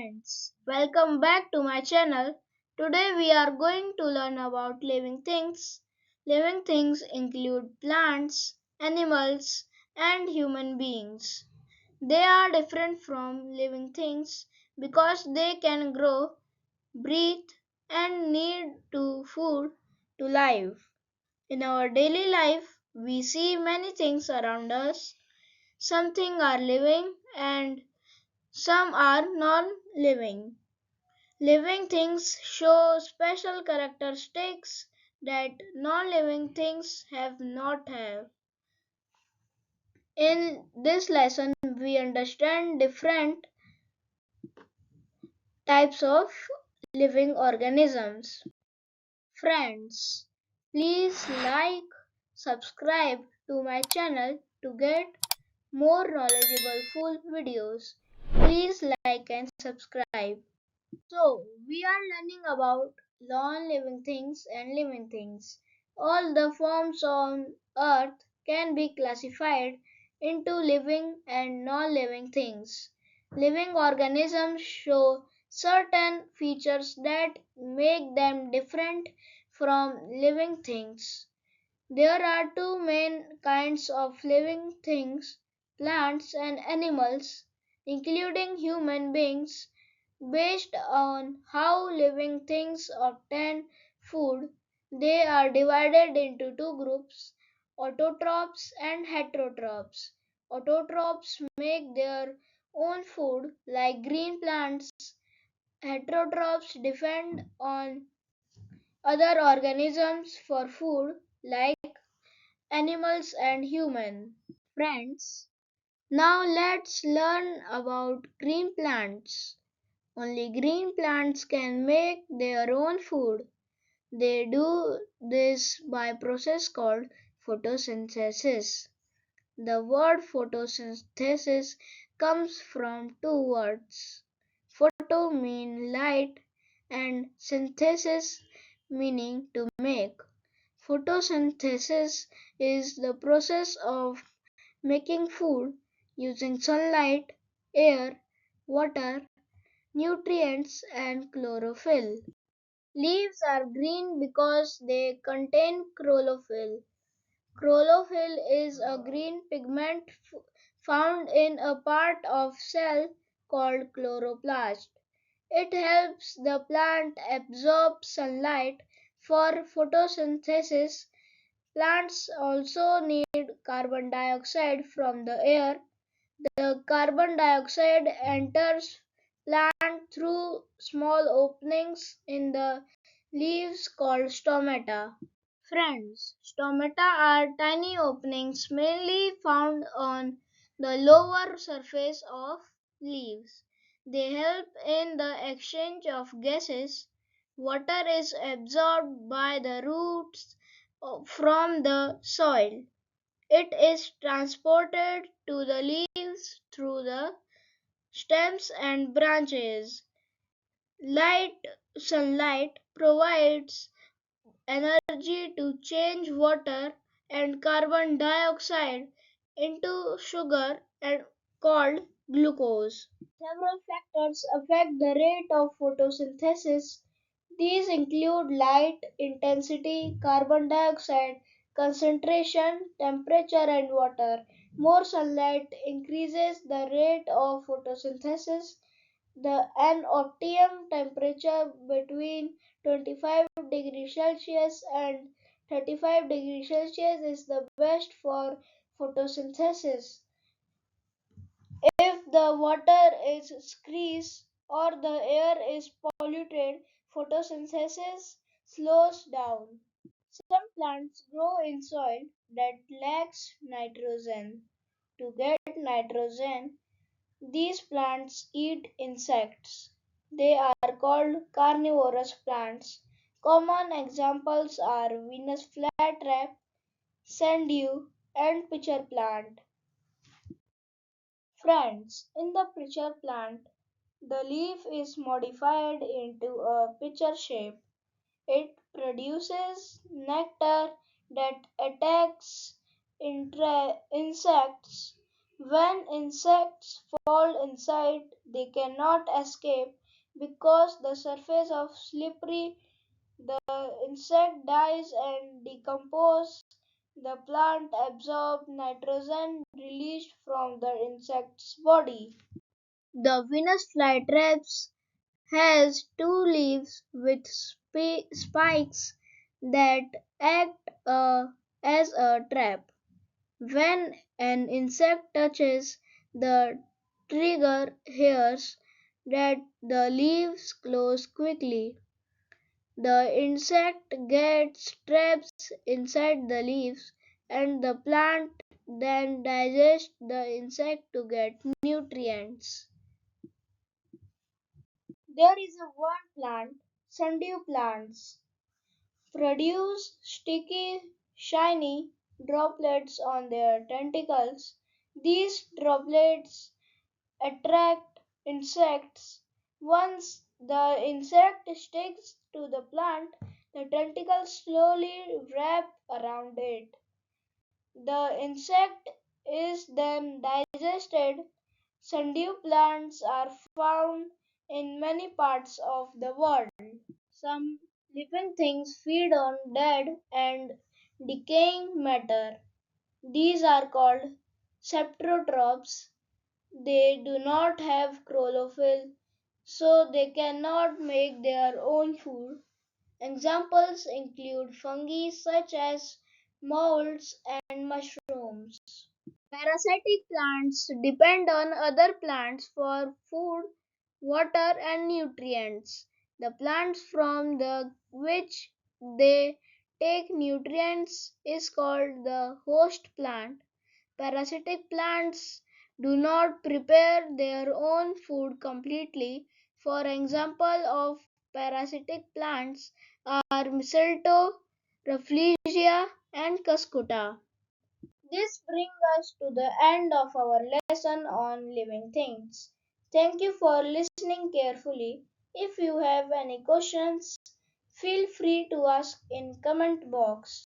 Friends, welcome back to my channel. Today we are going to learn about living things. Living things include plants, animals, and human beings. They are different from living things because they can grow, breathe, and need to food to live. In our daily life, we see many things around us. Some things are living and some are non-living. Living things show special characteristics that non-living things have not have. In this lesson we understand different types of living organisms. Friends, please like, subscribe to my channel to get more knowledgeable full videos. Please like and subscribe. So, we are learning about non-living things and living things. All the forms on earth can be classified into living and non-living things. Living organisms show certain features that make them different from living things. There are two main kinds of living things, plants and animals, including human beings. Based on how living things obtain food, they are divided into two groups, autotrophs and heterotrophs. Autotrophs make their own food like green plants. Heterotrophs depend on other organisms for food like animals and humans. Friends, now let's learn about green plants. Only green plants can make their own food. They do this by a process called photosynthesis. The word photosynthesis comes from two words. Photo means light and synthesis meaning to make. Photosynthesis is the process of making food using sunlight, air, water, nutrients, and chlorophyll. Leaves are green because they contain chlorophyll. Chlorophyll is a green pigment found in a part of cell called chloroplast. It helps the plant absorb sunlight for photosynthesis. Plants also need carbon dioxide from the air. The carbon dioxide enters plant through small openings in the leaves called stomata. Friends, stomata are tiny openings mainly found on the lower surface of leaves. They help in the exchange of gases. Water is absorbed by the roots from the soil. It is transported to the leaves through the stems and branches. Light sunlight provides energy to change water and carbon dioxide into sugar and called glucose. Several factors affect the rate of photosynthesis. These include light intensity, carbon dioxide concentration, temperature, and water. More sunlight increases the rate of photosynthesis. An optimum temperature between 25 degrees Celsius and 35 degrees Celsius is the best for photosynthesis. If the water is scarce or the air is polluted, photosynthesis slows down. Some plants grow in soil that lacks nitrogen. To get nitrogen, these plants eat insects. They are called carnivorous plants. Common examples are Venus flytrap, sanddew, and pitcher plant. Friends, in the pitcher plant, the leaf is modified into a pitcher shape. It produces nectar that attacks insects. When insects fall inside, they cannot escape because the surface is slippery. The insect dies and decomposes. The plant absorbs nitrogen released from the insect's body. The Venus flytraps has two leaves with spikes that act as a trap. When an insect touches the trigger hairs that the leaves close quickly. The insect gets trapped inside the leaves and the plant then digests the insect to get nutrients. There is a one plant, sundew plants, produce sticky, shiny droplets on their tentacles. These droplets attract insects. Once the insect sticks to the plant, the tentacles slowly wrap around it. The insect is then digested. Sundew plants are found in many parts of the world. Some living things feed on dead and decaying matter. These are called Heterotrophs. They do not have chlorophyll, so they cannot make their own food. Examples include fungi such as molds and mushrooms. Parasitic plants depend on other plants for food, water, and nutrients. The plants from the which they take nutrients is called the host plant. Parasitic plants do not prepare their own food completely. For example of parasitic plants are mistletoe, rafflesia, and cuscuta. This brings us to the end of our lesson on living things. Thank you for listening carefully. If you have any questions, feel free to ask in comment box.